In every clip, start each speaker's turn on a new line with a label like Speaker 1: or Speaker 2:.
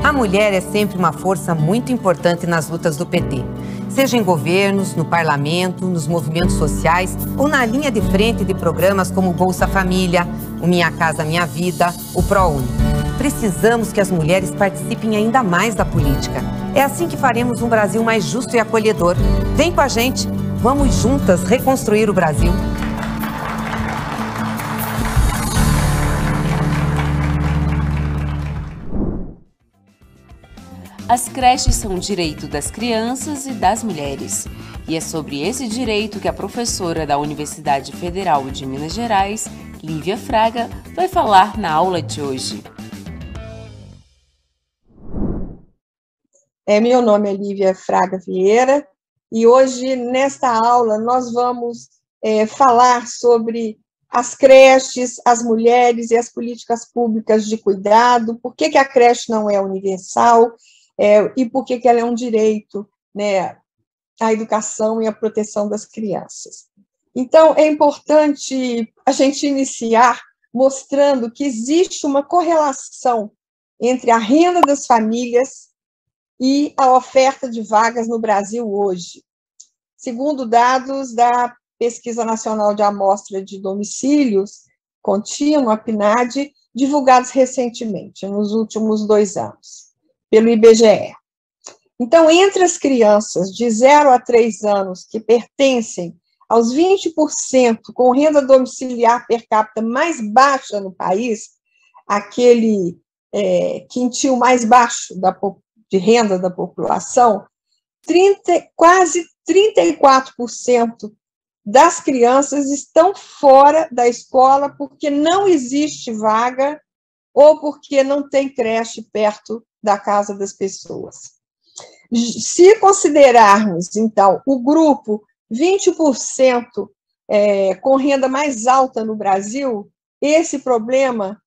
Speaker 1: A mulher é sempre uma força muito importante nas lutas do PT. Seja em governos, no parlamento, nos movimentos sociais ou na linha de frente de programas como o Bolsa Família, o Minha Casa Minha Vida, o ProUni. Precisamos que as mulheres participem ainda mais da política. É assim que faremos um Brasil mais justo e acolhedor. Vem com a gente, vamos juntas reconstruir o Brasil.
Speaker 2: As creches são um direito das crianças e das mulheres. E é sobre esse direito que a professora da Universidade Federal de Minas Gerais, Lívia Fraga, vai falar na aula de hoje.
Speaker 3: Meu nome é Lívia Fraga Vieira e hoje, nesta aula, nós vamos falar sobre as creches, as mulheres e as políticas públicas de cuidado, por que a creche não é universal e por que ela é um direito, né, à educação e à proteção das crianças. Então, é importante a gente iniciar mostrando que existe uma correlação entre a renda das famílias e a oferta de vagas no Brasil hoje. Segundo dados da Pesquisa Nacional de Amostra de Domicílios Contínua, a PNAD, divulgados recentemente, nos últimos 2 anos, pelo IBGE. Então, entre as crianças de 0 a 3 anos que pertencem aos 20% com renda domiciliar per capita mais baixa no país, aquele quintil mais baixo de renda da população, quase 34% das crianças estão fora da escola porque não existe vaga ou porque não tem creche perto da casa das pessoas. Se considerarmos, então, o grupo 20% com renda mais alta no Brasil, esse problema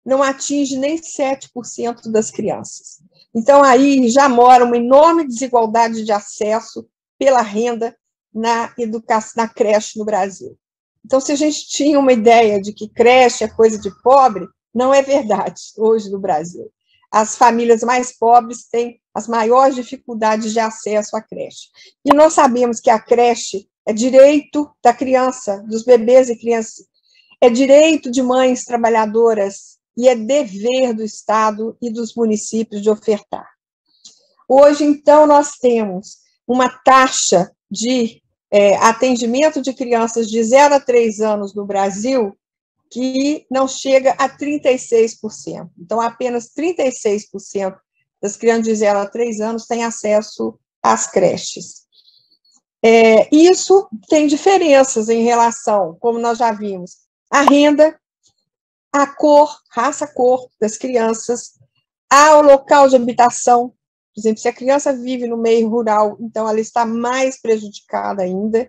Speaker 3: não atinge nem 7% das crianças. Então, aí já mora uma enorme desigualdade de acesso pela renda na educação, na creche no Brasil. Então, se a gente tinha uma ideia de que creche é coisa de pobre, não é verdade hoje no Brasil. As famílias mais pobres têm as maiores dificuldades de acesso à creche. E nós sabemos que a creche é direito da criança, dos bebês e crianças, é direito de mães trabalhadoras e é dever do Estado e dos municípios de ofertar. Hoje, então, nós temos uma taxa de atendimento de crianças de 0 a 3 anos no Brasil que não chega a 36%. Então, apenas 36% das crianças de 0 a 3 anos têm acesso às creches. Isso tem diferenças em relação, como nós já vimos, à renda, à cor, raça-cor das crianças, ao local de habitação. Por exemplo, se a criança vive no meio rural, então ela está mais prejudicada ainda.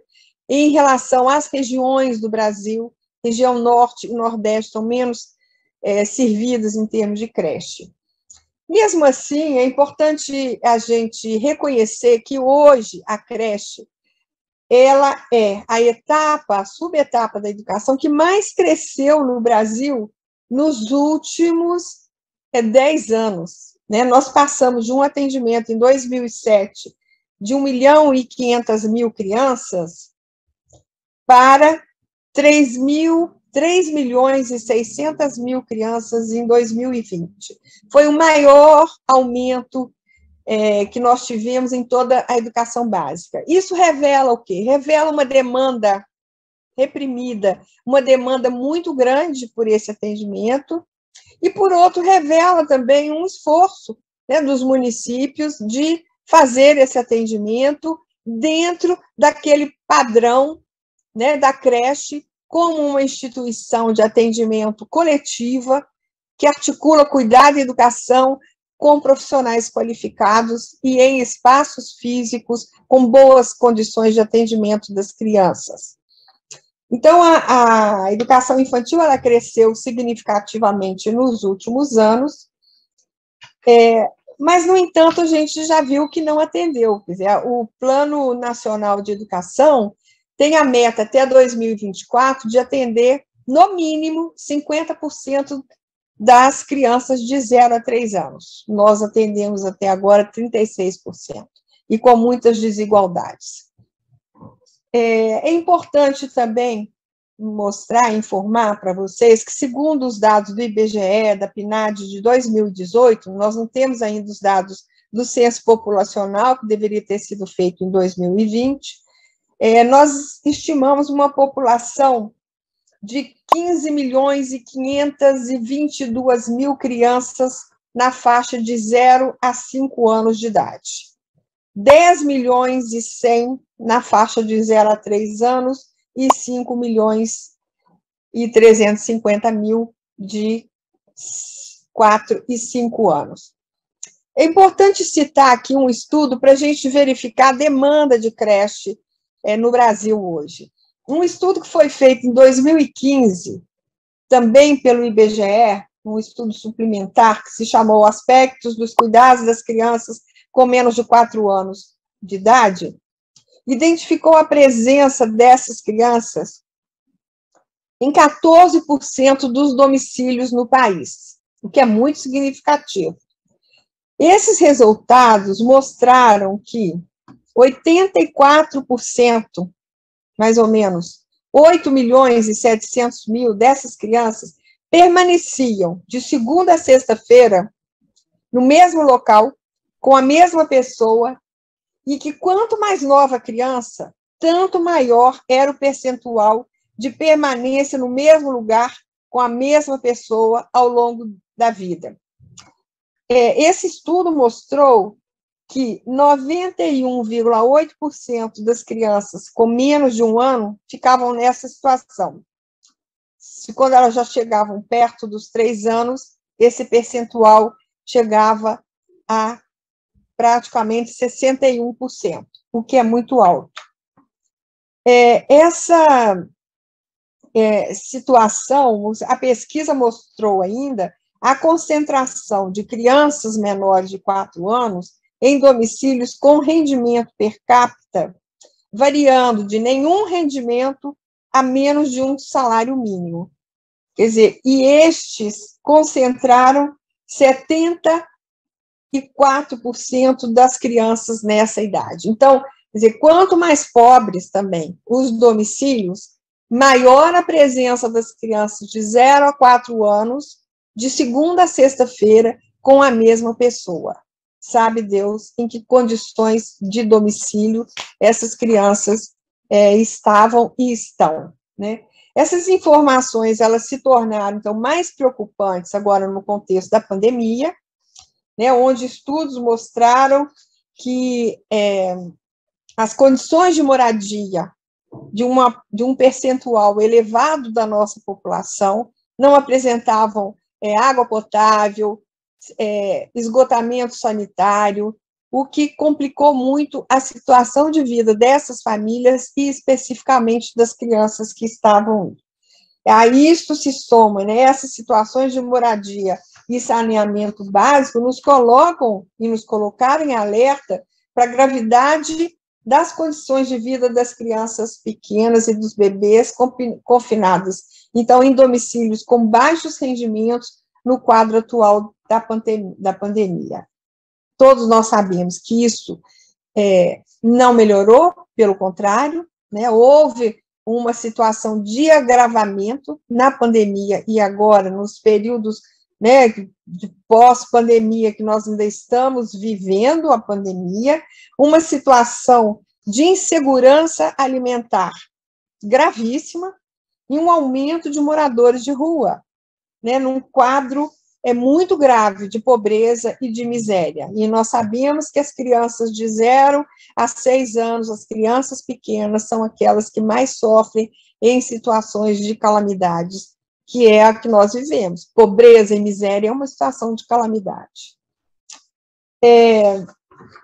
Speaker 3: Em relação às regiões do Brasil, região norte e nordeste são menos servidas em termos de creche. Mesmo assim, é importante a gente reconhecer que hoje a creche ela é a subetapa da educação que mais cresceu no Brasil nos últimos 10 anos. Né? Nós passamos de um atendimento em 2007 de 1.500.000 crianças para 3.600.000 crianças em 2020. Foi o maior aumento que nós tivemos em toda a educação básica. Isso revela o quê? Revela uma demanda reprimida, uma demanda muito grande por esse atendimento, e, por outro, revela também um esforço, né, dos municípios de fazer esse atendimento dentro daquele padrão, né, da creche como uma instituição de atendimento coletiva que articula cuidado e educação com profissionais qualificados e em espaços físicos com boas condições de atendimento das crianças. Então, a educação infantil ela cresceu significativamente nos últimos anos, mas, no entanto, a gente já viu que não atendeu. Quer dizer, o Plano Nacional de Educação tem a meta até 2024 de atender, no mínimo, 50% das crianças de 0 a 3 anos. Nós atendemos até agora 36%, e com muitas desigualdades. É importante também mostrar, informar para vocês que, segundo os dados do IBGE, da PNAD de 2018, nós não temos ainda os dados do censo populacional, que deveria ter sido feito em 2020, nós estimamos uma população de 15.522.000 crianças na faixa de 0 a 5 anos de idade. 10.100.000 na faixa de 0 a 3 anos e 5.350.000 de 4 e 5 anos. É importante citar aqui um estudo para a gente verificar a demanda de creche no Brasil hoje. Um estudo que foi feito em 2015, também pelo IBGE, um estudo suplementar que se chamou Aspectos dos Cuidados das Crianças com menos de 4 anos de idade, identificou a presença dessas crianças em 14% dos domicílios no país, o que é muito significativo. Esses resultados mostraram que 84%, mais ou menos, 8.700.000 dessas crianças permaneciam de segunda a sexta-feira no mesmo local, com a mesma pessoa, e que quanto mais nova a criança, tanto maior era o percentual de permanência no mesmo lugar, com a mesma pessoa ao longo da vida. Esse estudo mostrou que 91,8% das crianças com menos de 1 ano ficavam nessa situação. Quando elas já chegavam perto dos 3 anos, esse percentual chegava a praticamente 61%, o que é muito alto. Essa situação, a pesquisa mostrou ainda a concentração de crianças menores de 4 anos em domicílios com rendimento per capita variando de nenhum rendimento a menos de um salário mínimo. Quer dizer, e estes concentraram 74% das crianças nessa idade. Então, quer dizer, quanto mais pobres também os domicílios, maior a presença das crianças de 0 a 4 anos, de segunda a sexta-feira, com a mesma pessoa. Sabe Deus em que condições de domicílio essas crianças estavam e estão, né? Essas informações, elas se tornaram, então, mais preocupantes agora no contexto da pandemia, né, onde estudos mostraram que as condições de moradia de um percentual elevado da nossa população não apresentavam água potável, esgotamento sanitário, o que complicou muito a situação de vida dessas famílias e especificamente das crianças que estavam. A isso se soma, né, essas situações de moradia e saneamento básico nos colocam e nos colocaram em alerta para a gravidade das condições de vida das crianças pequenas e dos bebês confinados, então, em domicílios com baixos rendimentos no quadro atual da pandemia. Todos nós sabemos que isso não melhorou, pelo contrário, né, houve uma situação de agravamento na pandemia e agora nos períodos, né, de pós-pandemia que nós ainda estamos vivendo a pandemia, uma situação de insegurança alimentar gravíssima e um aumento de moradores de rua, né, num quadro muito grave de pobreza e de miséria. E nós sabemos que as crianças de 0 a 6 anos, as crianças pequenas, são aquelas que mais sofrem em situações de calamidades, que é a que nós vivemos. Pobreza e miséria é uma situação de calamidade.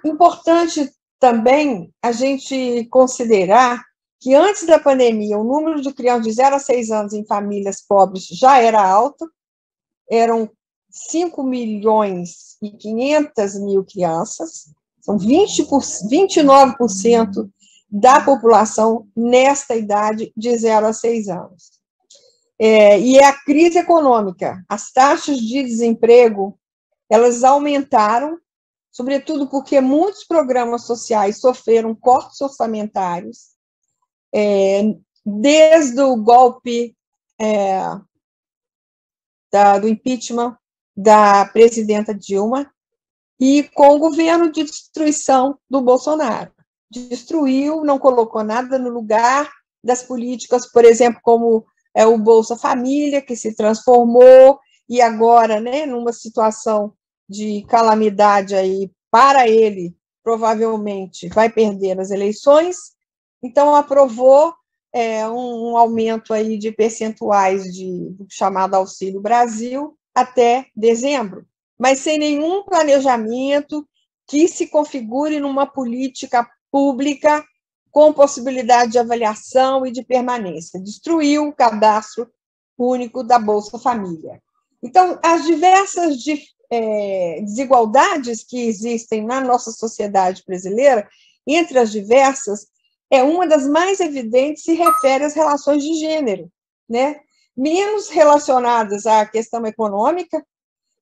Speaker 3: Importante também a gente considerar que antes da pandemia, o número de crianças de 0 a 6 anos em famílias pobres já era alto, eram 5.500.000 crianças, são 29% da população nesta idade de 0 a 6 anos. E é a crise econômica. As taxas de desemprego, elas aumentaram, sobretudo porque muitos programas sociais sofreram cortes orçamentários, desde o golpe do impeachment da presidenta Dilma, e com o governo de destruição do Bolsonaro. Destruiu, não colocou nada no lugar das políticas, por exemplo, como o Bolsa Família, que se transformou, e agora, né, numa situação de calamidade aí para ele, provavelmente vai perder as eleições, então aprovou um aumento aí de percentuais do chamado Auxílio Brasil até dezembro, mas sem nenhum planejamento que se configure numa política pública com possibilidade de avaliação e de permanência. Destruiu o cadastro único da Bolsa Família. Então, as diversas desigualdades que existem na nossa sociedade brasileira, entre as diversas, uma das mais evidentes se refere às relações de gênero, né? Menos relacionadas à questão econômica,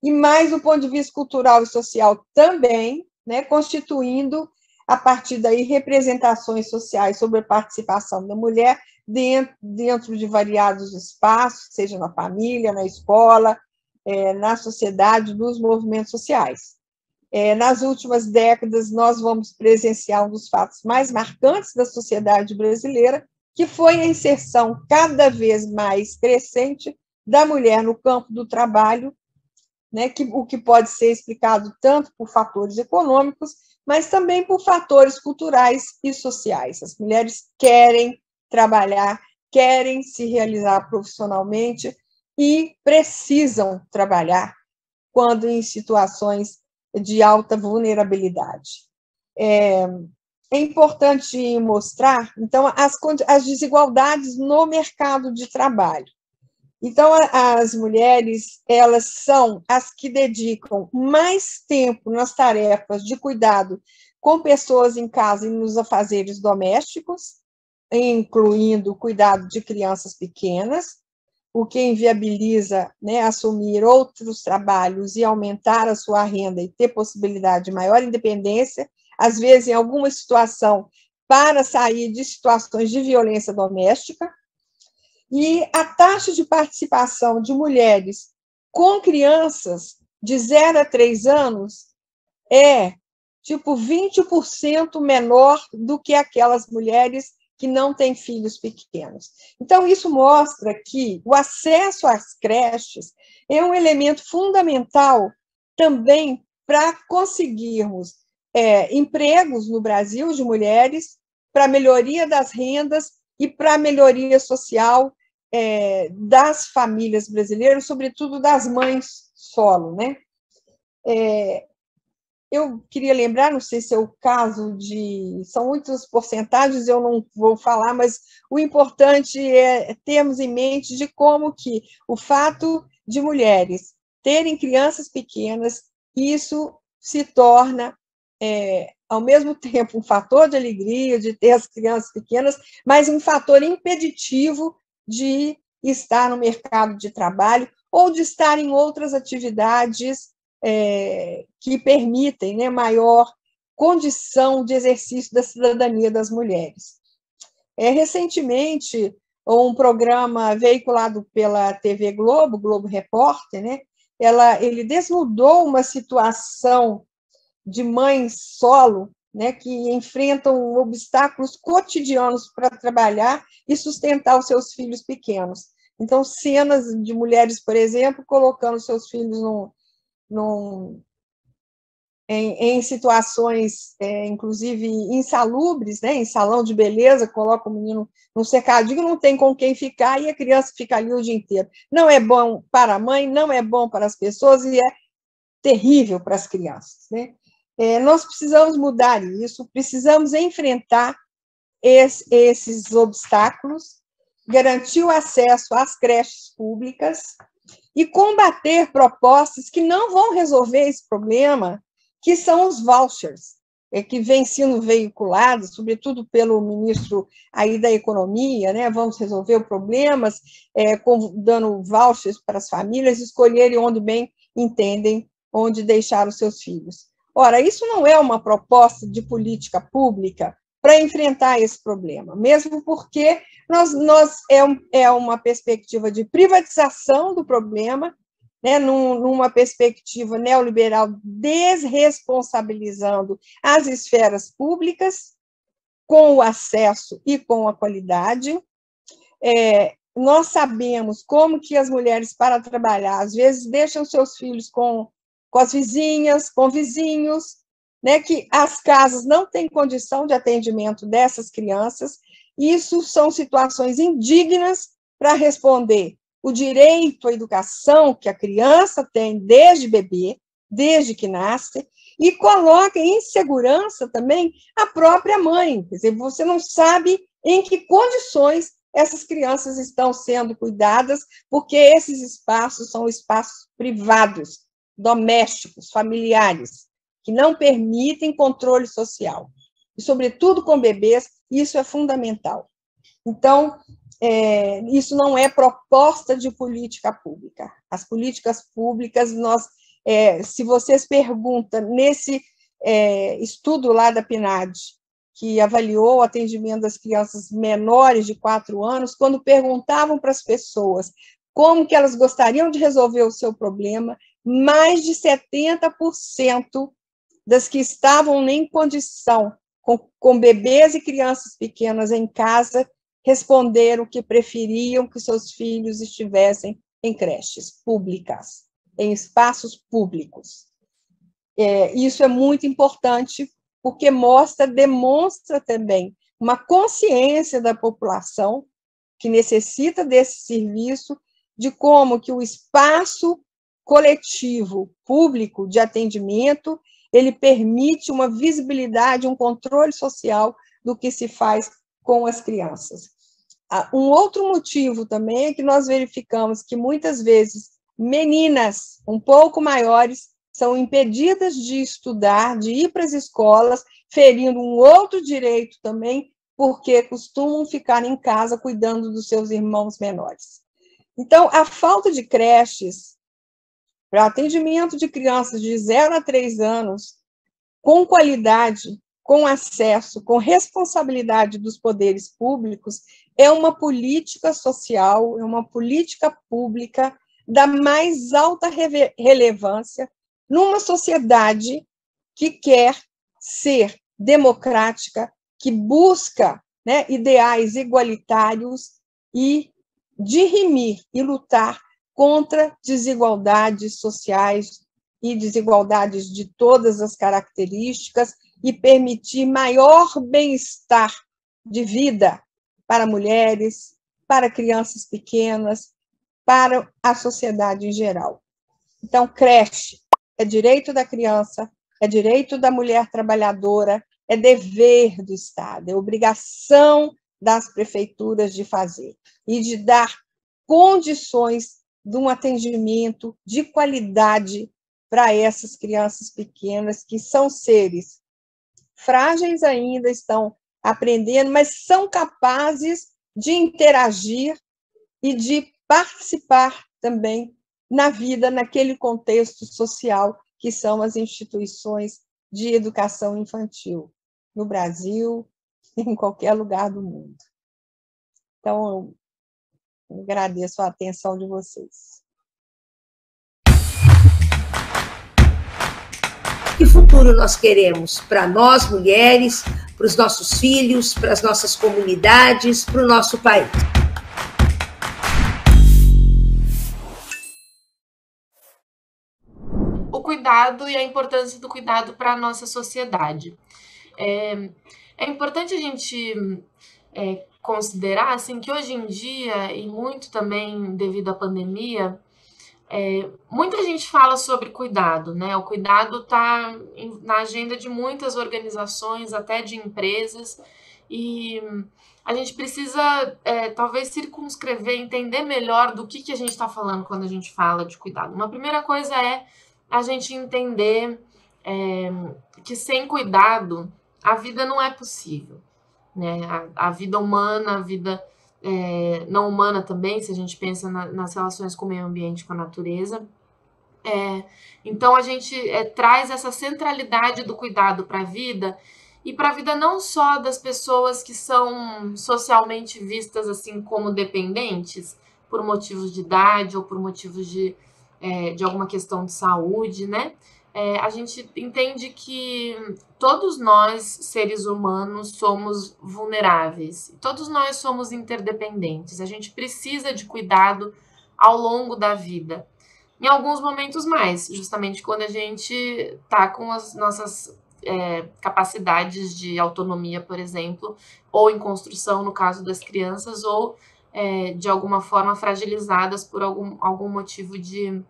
Speaker 3: e mais do ponto de vista cultural e social também, né, constituindo, a partir daí, representações sociais sobre a participação da mulher dentro de variados espaços, seja na família, na escola, na sociedade, nos movimentos sociais. Nas últimas décadas, nós vamos presenciar um dos fatos mais marcantes da sociedade brasileira, que foi a inserção cada vez mais crescente da mulher no campo do trabalho, né, o que pode ser explicado tanto por fatores econômicos, mas também por fatores culturais e sociais. As mulheres querem trabalhar, querem se realizar profissionalmente e precisam trabalhar quando em situações de alta vulnerabilidade. É importante mostrar, então, as desigualdades no mercado de trabalho. Então, as mulheres, elas são as que dedicam mais tempo nas tarefas de cuidado com pessoas em casa e nos afazeres domésticos, incluindo o cuidado de crianças pequenas, o que inviabiliza, né, assumir outros trabalhos e aumentar a sua renda e ter possibilidade de maior independência, às vezes em alguma situação, para sair de situações de violência doméstica. E a taxa de participação de mulheres com crianças de 0 a 3 anos é, tipo, 20% menor do que aquelas mulheres que não têm filhos pequenos. Então, isso mostra que o acesso às creches é um elemento fundamental também para conseguirmos empregos no Brasil de mulheres, para a melhoria das rendas e para a melhoria social das famílias brasileiras, sobretudo das mães solo, né? Eu queria lembrar, não sei se é o caso são muitas porcentagens, eu não vou falar, mas o importante é termos em mente de como que o fato de mulheres terem crianças pequenas, isso se torna, ao mesmo tempo, um fator de alegria, de ter as crianças pequenas, mas um fator impeditivo de estar no mercado de trabalho ou de estar em outras atividades que permitem, né, maior condição de exercício da cidadania das mulheres. Recentemente, um programa veiculado pela TV Globo, Globo Repórter, né, ele desnudou uma situação de mães solo, né, que enfrentam obstáculos cotidianos para trabalhar e sustentar os seus filhos pequenos. Então, cenas de mulheres, por exemplo, colocando seus filhos em situações, inclusive, insalubres, né, em salão de beleza, coloca o menino num cercadinho, não tem com quem ficar, e a criança fica ali o dia inteiro. Não é bom para a mãe, não é bom para as pessoas, e é terrível para as crianças, né? Nós precisamos mudar isso, precisamos enfrentar esses obstáculos, garantir o acesso às creches públicas e combater propostas que não vão resolver esse problema, que são os vouchers. que vem sendo veiculada, sobretudo pelo ministro aí da Economia, né? Vamos resolver os problemas, dando vouchers para as famílias escolherem onde bem entendem, onde deixar os seus filhos. Ora, isso não é uma proposta de política pública para enfrentar esse problema, mesmo porque é uma perspectiva de privatização do problema, né, numa perspectiva neoliberal desresponsabilizando as esferas públicas com o acesso e com a qualidade. Nós sabemos como que as mulheres, para trabalhar, às vezes deixam seus filhos com as vizinhas, com vizinhos, né, que as casas não têm condição de atendimento dessas crianças. Isso são situações indignas para responder o direito à educação que a criança tem desde bebê, desde que nasce, e coloca em insegurança também a própria mãe. Quer dizer, você não sabe em que condições essas crianças estão sendo cuidadas, porque esses espaços são espaços privados, domésticos, familiares, que não permitem controle social. E, sobretudo, com bebês, isso é fundamental. Então, isso não é proposta de política pública. As políticas públicas, se vocês perguntam, nesse estudo lá da PNAD, que avaliou o atendimento das crianças menores de 4 anos, quando perguntavam para as pessoas como que elas gostariam de resolver o seu problema, mais de 70% das que estavam em condição, com bebês e crianças pequenas em casa, responderam que preferiam que seus filhos estivessem em creches públicas, em espaços públicos. Isso é muito importante, porque demonstra também uma consciência da população que necessita desse serviço, de como que o espaço coletivo, público, de atendimento, ele permite uma visibilidade, um controle social do que se faz com as crianças. Um outro motivo também é que nós verificamos que, muitas vezes, meninas um pouco maiores são impedidas de estudar, de ir para as escolas, ferindo um outro direito também, porque costumam ficar em casa cuidando dos seus irmãos menores. Então, a falta de creches para atendimento de crianças de 0 a 3 anos, com qualidade, com acesso, com responsabilidade dos poderes públicos, é uma política social, é uma política pública da mais alta relevância numa sociedade que quer ser democrática, que busca, né, ideais igualitários e dirimir e lutar contra desigualdades sociais e desigualdades de todas as características e permitir maior bem-estar de vida para mulheres, para crianças pequenas, para a sociedade em geral. Então, creche é direito da criança, é direito da mulher trabalhadora, é dever do Estado, é obrigação das prefeituras de fazer e de dar condições de um atendimento de qualidade para essas crianças pequenas, que são seres frágeis ainda, estão aprendendo, mas são capazes de interagir e de participar também na vida, naquele contexto social que são as instituições de educação infantil, no Brasil e em qualquer lugar do mundo. Então, eu agradeço a atenção de vocês.
Speaker 4: Que futuro nós queremos para nós, mulheres, para os nossos filhos, para as nossas comunidades, para o nosso país?
Speaker 5: O cuidado e a importância do cuidado para a nossa sociedade. É importante a gente considerar assim, que hoje em dia, e muito também devido à pandemia, muita gente fala sobre cuidado, né? O cuidado está na agenda de muitas organizações, até de empresas, e a gente precisa talvez circunscrever, entender melhor do que a gente está falando quando a gente fala de cuidado. Uma primeira coisa é a gente entender que sem cuidado a vida não é possível, né? A vida humana, a vida não humana também, se a gente pensa nas relações com o meio ambiente, com a natureza. Então a gente traz essa centralidade do cuidado para a vida, e para a vida não só das pessoas que são socialmente vistas assim como dependentes, por motivos de idade ou por motivos de alguma questão de saúde, né? A gente entende que todos nós, seres humanos, somos vulneráveis, todos nós somos interdependentes, a gente precisa de cuidado ao longo da vida. Em alguns momentos mais, justamente quando a gente está com as nossas capacidades de autonomia, por exemplo, ou em construção, no caso das crianças, ou de alguma forma fragilizadas por algum motivo de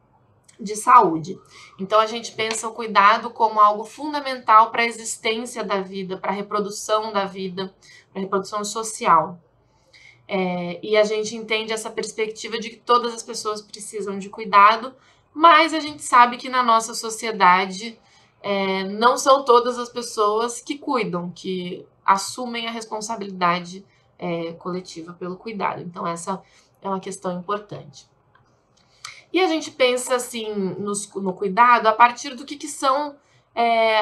Speaker 5: saúde. Então, a gente pensa o cuidado como algo fundamental para a existência da vida, para a reprodução da vida, para a reprodução social. E a gente entende essa perspectiva de que todas as pessoas precisam de cuidado, mas a gente sabe que na nossa sociedade não são todas as pessoas que cuidam, que assumem a responsabilidade coletiva pelo cuidado. Então, essa é uma questão importante. E a gente pensa assim no cuidado a partir do que são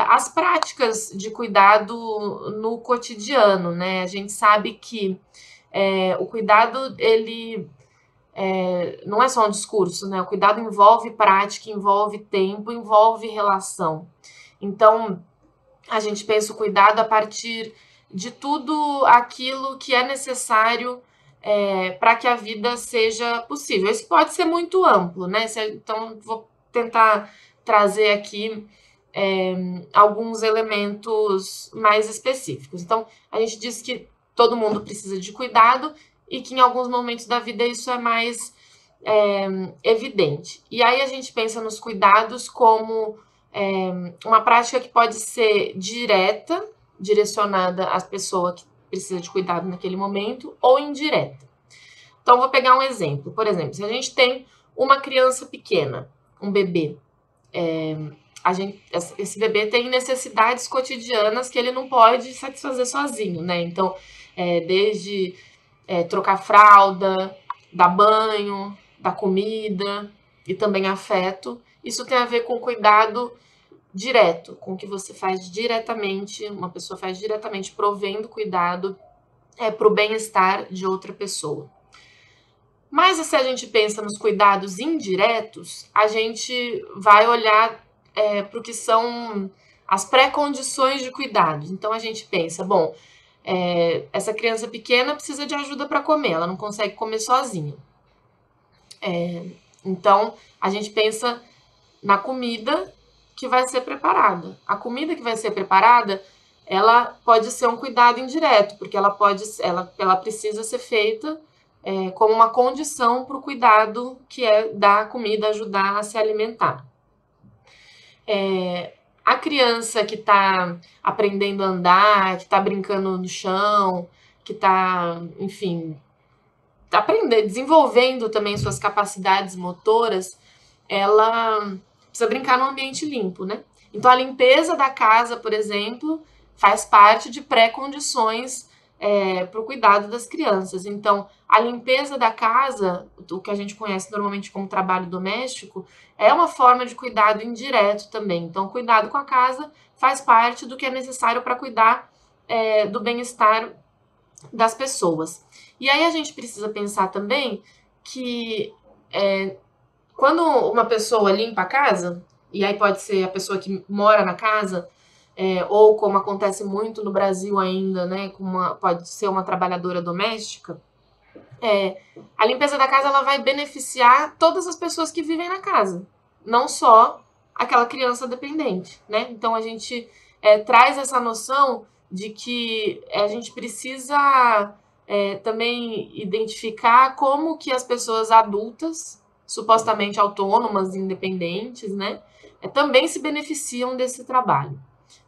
Speaker 5: as práticas de cuidado no cotidiano, né? A gente sabe que o cuidado, ele não é só um discurso, né? O cuidado envolve prática, envolve tempo, envolve relação. Então, a gente pensa o cuidado a partir de tudo aquilo que é necessário para que a vida seja possível. Isso pode ser muito amplo, né? Então, vou tentar trazer aqui alguns elementos mais específicos. Então, a gente diz que todo mundo precisa de cuidado e que em alguns momentos da vida isso é mais evidente. E aí a gente pensa nos cuidados como uma prática que pode ser direta, direcionada à pessoa que precisa de cuidado naquele momento, ou indireta. Então, vou pegar um exemplo. Por exemplo, se a gente tem uma criança pequena, um bebê, esse bebê tem necessidades cotidianas que ele não pode satisfazer sozinho, né? Então, desde trocar fralda, dar banho, dar comida e também afeto. Isso tem a ver com cuidado direto, com o que você faz diretamente, uma pessoa faz diretamente, provendo cuidado para o bem-estar de outra pessoa. Mas se a gente pensa nos cuidados indiretos, a gente vai olhar para o que são as pré-condições de cuidado. Então a gente pensa, bom, essa criança pequena precisa de ajuda para comer, ela não consegue comer sozinha. Então a gente pensa na comida que vai ser preparada. A comida que vai ser preparada, ela pode ser um cuidado indireto, porque ela precisa ser feita como uma condição para o cuidado que é dar comida, ajudar a se alimentar. A criança que está aprendendo a andar, que está brincando no chão, que está, enfim, desenvolvendo também suas capacidades motoras, ela precisa brincar num ambiente limpo, né? Então, a limpeza da casa, por exemplo, faz parte de pré-condições para o cuidado das crianças. Então, a limpeza da casa, o que a gente conhece normalmente como trabalho doméstico, é uma forma de cuidado indireto também. Então, cuidado com a casa faz parte do que é necessário para cuidar do bem-estar das pessoas. E aí a gente precisa pensar também que quando uma pessoa limpa a casa, e aí pode ser a pessoa que mora na casa, ou como acontece muito no Brasil ainda, né, pode ser uma trabalhadora doméstica, a limpeza da casa ela vai beneficiar todas as pessoas que vivem na casa, não só aquela criança dependente, né? Então a gente traz essa noção de que a gente precisa também identificar como que as pessoas adultas, supostamente autônomas, independentes, né, também se beneficiam desse trabalho,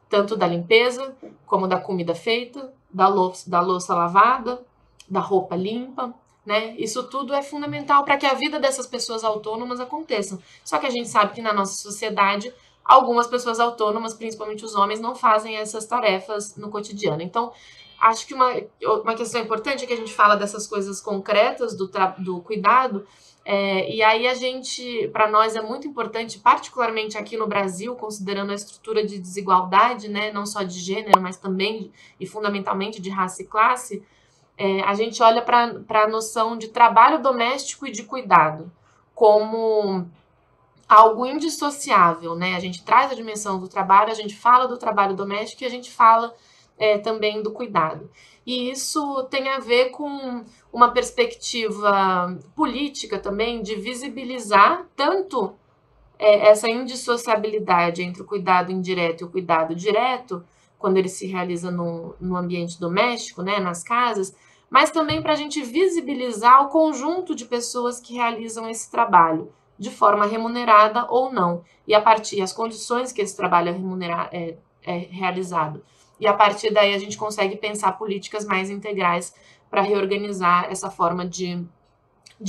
Speaker 5: tanto da limpeza, como da comida feita, da louça lavada, da roupa limpa, né? Isso tudo é fundamental para que a vida dessas pessoas autônomas aconteça. Só que a gente sabe que na nossa sociedade algumas pessoas autônomas, principalmente os homens, não fazem essas tarefas no cotidiano. Então, acho que uma questão importante é que a gente fala dessas coisas concretas do cuidado, e aí para nós é muito importante, particularmente aqui no Brasil, considerando a estrutura de desigualdade, né, não só de gênero, mas também e fundamentalmente de raça e classe, a gente olha para a noção de trabalho doméstico e de cuidado como algo indissociável, né? A gente traz a dimensão do trabalho, a gente fala do trabalho doméstico e a gente fala também do cuidado. E isso tem a ver com uma perspectiva política também de visibilizar tanto essa indissociabilidade entre o cuidado indireto e o cuidado direto, quando ele se realiza no ambiente doméstico, né, nas casas, mas também para a gente visibilizar o conjunto de pessoas que realizam esse trabalho, de forma remunerada ou não, e a partir das condições que esse trabalho é realizado. E a partir daí a gente consegue pensar políticas mais integrais para reorganizar essa forma de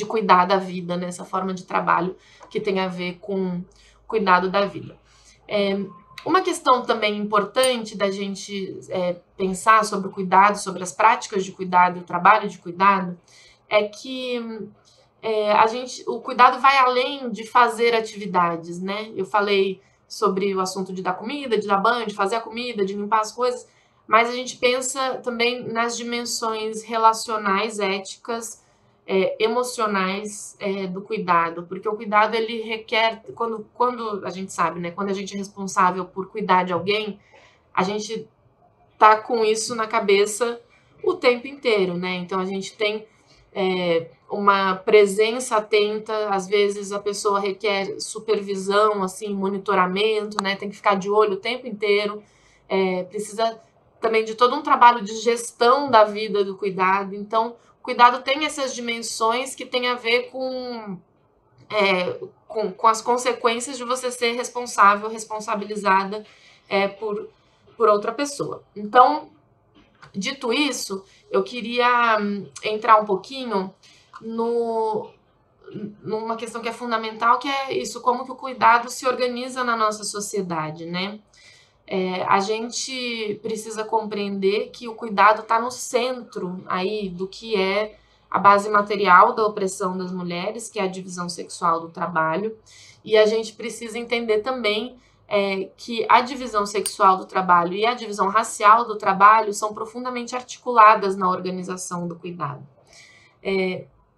Speaker 5: cuidar da vida, né? Essa forma de trabalho que tem a ver com cuidado da vida. Uma questão também importante da gente pensar sobre o cuidado, sobre as práticas de cuidado e o trabalho de cuidado, é que o cuidado vai além de fazer atividades, né? Eu falei sobre o assunto de dar comida, de dar banho, de fazer a comida, de limpar as coisas, mas a gente pensa também nas dimensões relacionais, éticas, emocionais do cuidado, porque o cuidado ele requer, quando a gente sabe, né, quando a gente é responsável por cuidar de alguém, a gente tá com isso na cabeça o tempo inteiro, né? Então a gente tem uma presença atenta, às vezes a pessoa requer supervisão, assim, monitoramento, né? Tem que ficar de olho o tempo inteiro, precisa também de todo um trabalho de gestão da vida do cuidado. Então, o cuidado tem essas dimensões que tem a ver com as consequências de você ser responsável, responsabilizada por outra pessoa. Então, dito isso, eu queria entrar um pouquinho numa questão que é fundamental, que é isso, como que o cuidado se organiza na nossa sociedade, né? A gente precisa compreender que o cuidado está no centro aí do que é a base material da opressão das mulheres, que é a divisão sexual do trabalho, e a gente precisa entender também que a divisão sexual do trabalho e a divisão racial do trabalho são profundamente articuladas na organização do cuidado.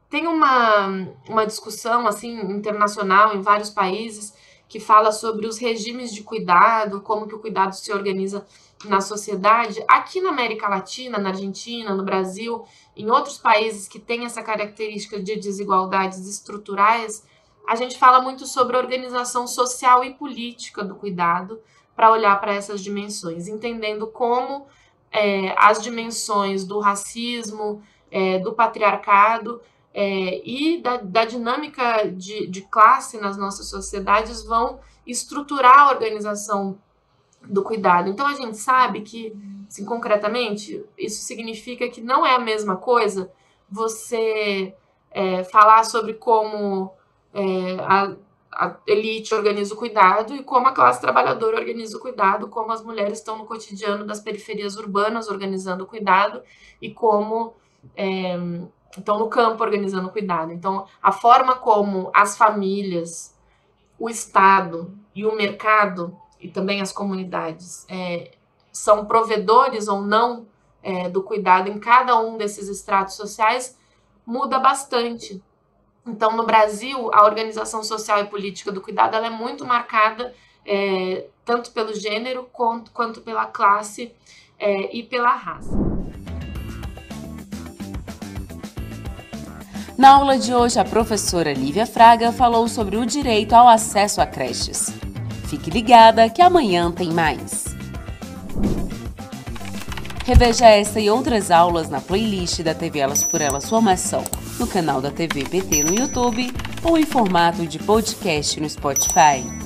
Speaker 5: Tem uma discussão assim, internacional em vários países que fala sobre os regimes de cuidado, como que o cuidado se organiza na sociedade. Aqui na América Latina, na Argentina, no Brasil, em outros países que têm essa característica de desigualdades estruturais, a gente fala muito sobre a organização social e política do cuidado para olhar para essas dimensões, entendendo como as dimensões do racismo, do patriarcado e da dinâmica de classe nas nossas sociedades vão estruturar a organização do cuidado. Então, a gente sabe que, assim, concretamente, isso significa que não é a mesma coisa você falar sobre como a elite organiza o cuidado e como a classe trabalhadora organiza o cuidado, como as mulheres estão no cotidiano das periferias urbanas organizando o cuidado e como estão no campo organizando o cuidado. Então, a forma como as famílias, o Estado e o mercado e também as comunidades são provedores ou não do cuidado em cada um desses estratos sociais muda bastante. Então, no Brasil, a organização social e política do cuidado ela é muito marcada tanto pelo gênero quanto pela classe e pela raça.
Speaker 2: Na aula de hoje, a professora Lívia Fraga falou sobre o direito ao acesso a creches. Fique ligada que amanhã tem mais. Reveja essa e outras aulas na playlist da TV Elas por Elas Formação, no canal da TV PT no YouTube ou em formato de podcast no Spotify.